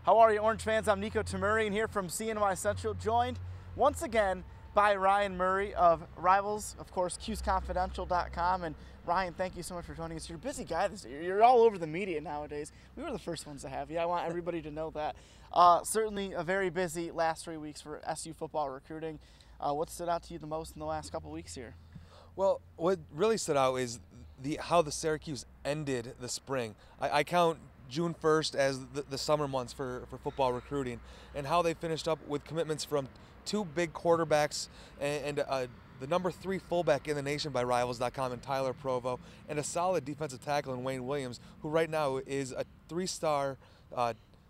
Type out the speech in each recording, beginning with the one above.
How are you, Orange fans? I'm Niko Tamurian here from CNY Central, joined once again by Ryan Murray of Rivals, of course, CuesConfidential.com. And Ryan, thank you so much for joining us. You're a busy guy this year. You're all over the media nowadays. We were the first ones to have you. I want everybody to know that. Certainly a very busy last 3 weeks for SU football recruiting. What stood out to you the most in the last couple weeks here? Well, what really stood out is how the Syracuse ended the spring. I count June 1st as the summer months for football recruiting, and how they finished up with commitments from two big quarterbacks and the number 3 fullback in the nation by Rivals.com in Tyler Provo, and a solid defensive tackle in Wayne Williams, who right now is a 3-star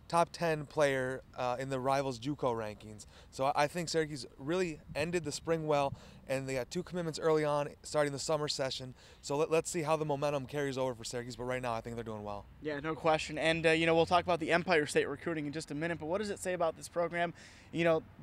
top 10 player in the Rivals JUCO rankings. So I think Syracuse really ended the spring well, and they got 2 commitments early on starting the summer session. So let's see how the momentum carries over for Syracuse, but right now I think they're doing well. Yeah, no question. And, we'll talk about the Empire State recruiting in just a minute, but what does it say about this program?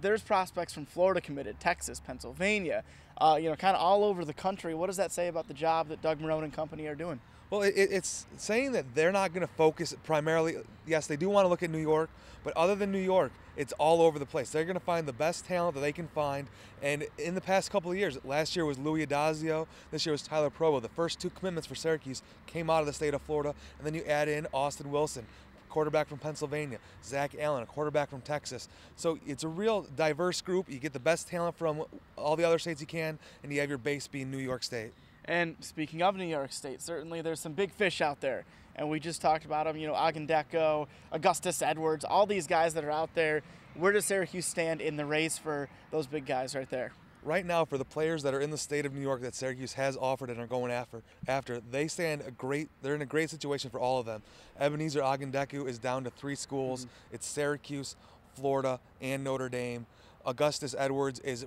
There's prospects from Florida committed, Texas, Pennsylvania, kind of all over the country. What does that say about the job that Doug Marrone and company are doing? Well, it's saying that they're not going to focus primarily. Yes, they do want to look at New York, but other than New York, it's all over the place. They're going to find the best talent that they can find. And in the past couple of years, last year was Louis Adazio, this year was Tyler Provo. The first 2 commitments for Syracuse came out of the state of Florida, and then you add in Austin Wilson, quarterback from Pennsylvania, Zach Allen, a quarterback from Texas. So it's a real diverse group. You get the best talent from all the other states you can, and you have your base being New York State. And speaking of New York State, certainly there's some big fish out there. And we just talked about them, Agendeko, Augustus Edwards, all these guys that are out there. Where does Syracuse stand in the race for those big guys right there? Right now, for the players that are in the state of New York that Syracuse has offered and are going after, they're in a great situation for all of them. Ebenezer Agendeko is down to 3 schools. Mm-hmm. It's Syracuse, Florida, and Notre Dame. Augustus Edwards is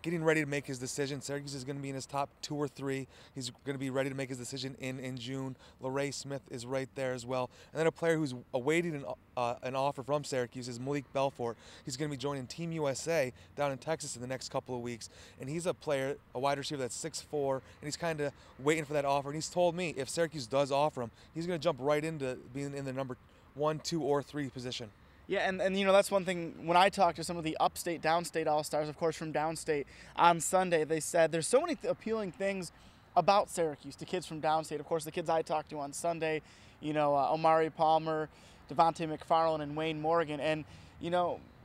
getting ready to make his decision. Syracuse is going to be in his top 2 or 3. He's going to be ready to make his decision in June. LaRae Smith is right there as well. And then a player who's awaiting an offer from Syracuse is Malik Belfort. He's going to be joining Team USA down in Texas in the next couple of weeks. And he's a wide receiver that's 6'4", and he's kind of waiting for that offer. And he's told me if Syracuse does offer him, he's going to jump right into being in the number 1, 2, or 3 position. Yeah, and that's one thing. When I talked to some of the upstate, downstate All-Stars, of course, from downstate on Sunday, they said there's so many appealing things about Syracuse to kids from downstate. Of course, the kids I talked to on Sunday, Omari Palmer, Devontae McFarland, and Wayne Morgan. And,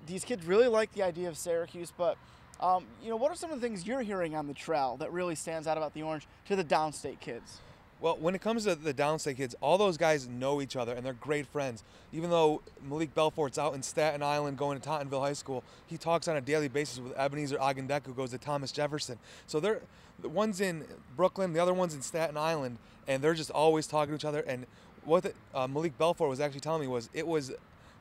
these kids really like the idea of Syracuse, but, what are some of the things you're hearing on the trail that really stands out about the Orange to the downstate kids? Well, when it comes to the downstate kids, all those guys know each other and they're great friends. Even though Malik Belfort's out in Staten Island going to Tottenville High School, he talks on a daily basis with Ebenezer Agendeko, who goes to Thomas Jefferson. So the one's in Brooklyn, the other one's in Staten Island, and they're just always talking to each other. And what Malik Belfort was actually telling me was it was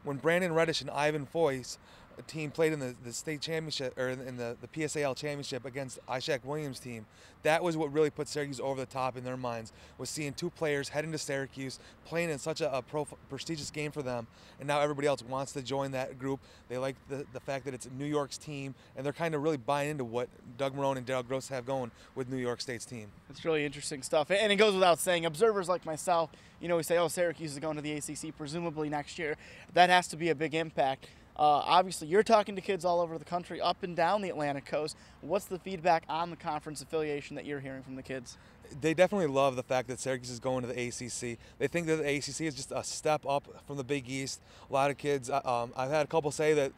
when Brandon Reddish and Ivan Foyce, a team played in the state championship, or in the PSAL championship against Ishaq Williams' team. That was what really put Syracuse over the top in their minds, was seeing 2 players heading to Syracuse, playing in such a prestigious game for them, and now everybody else wants to join that group. They like the fact that it's New York's team, and they're kind of really buying into what Doug Marrone and Darryl Gross have going with New York State's team. It's really interesting stuff, and it goes without saying, observers like myself, we say, oh, Syracuse is going to the ACC presumably next year. That has to be a big impact. Obviously, you're talking to kids all over the country, up and down the Atlantic coast. What's the feedback on the conference affiliation that you're hearing from the kids? They definitely love the fact that Syracuse is going to the ACC. They think that the ACC is just a step up from the Big East. A lot of kids, I've had a couple say that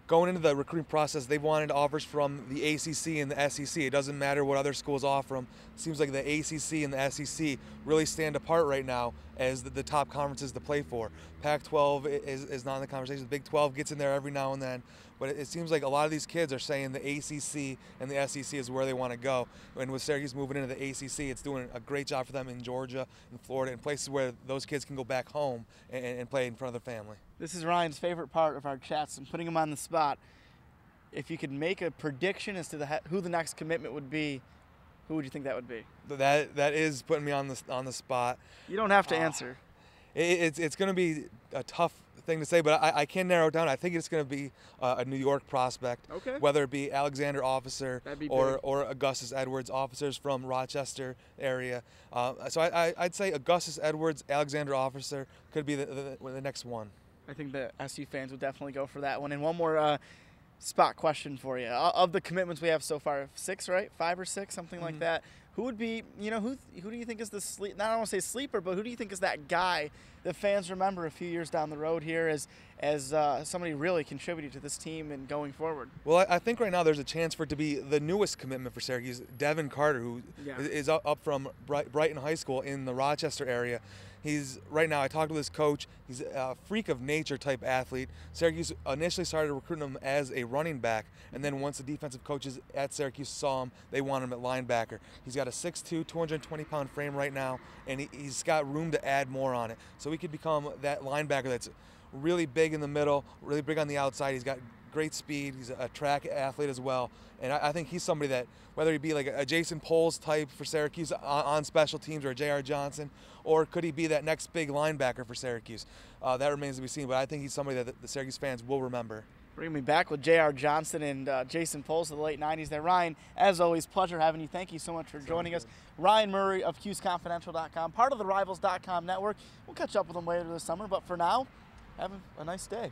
going into the recruiting process, they wanted offers from the ACC and the SEC. It doesn't matter what other schools offer them. It seems like the ACC and the SEC really stand apart right now as the top conferences to play for. Pac-12 is not in the conversation. The Big 12 gets in there every now and then. But it seems like a lot of these kids are saying the ACC and the SEC is where they want to go. And with Syracuse moving into the ACC, it's doing a great job for them in Georgia and Florida and places where those kids can go back home and play in front of their family. This is Ryan's favorite part of our chats. I'm putting him on the spot. If you could make a prediction as to who the next commitment would be, who would you think that would be? That is putting me on the spot. You don't have to answer. It's going to be a tough thing to say, but I can narrow it down. I think it's going to be a New York prospect, okay, whether it be Alexander Officer or Augustus Edwards, officers from Rochester area. So I'd say Augustus Edwards, Alexander Officer could be the next one. I think the SU fans would definitely go for that one. And one more spot question for you. Of the commitments we have so far, 6, right? 5 or 6, something like that. Who would be, who do you think is the I don't want to say sleeper, but who do you think is that guy that fans remember a few years down the road here as somebody really contributed to this team and going forward? Well, I think right now there's a chance for it to be the newest commitment for Syracuse, Devin Carter, who is up from Brighton High School in the Rochester area. He's right now, I talked with his coach, he's a freak of nature type athlete. Syracuse initially started recruiting him as a running back, and then once the defensive coaches at Syracuse saw him, they wanted him at linebacker. He's got a 6'2", 220-pound frame right now, and he's got room to add more on it. So he could become that linebacker that's really big in the middle, really big on the outside. He's got great speed. He's a track athlete as well. And I think he's somebody that, whether he be like a Jason Poles type for Syracuse on special teams, or a J.R. Johnson, or could he be that next big linebacker for Syracuse? That remains to be seen, but I think he's somebody that the Syracuse fans will remember. Bring me back with J.R. Johnson and Jason Poles of the late 90s there. Ryan, as always, pleasure having you. Thank you so much for joining us. Ryan Murray of CuseConfidential.com, part of the Rivals.com network. We'll catch up with him later this summer, but for now, have a nice day.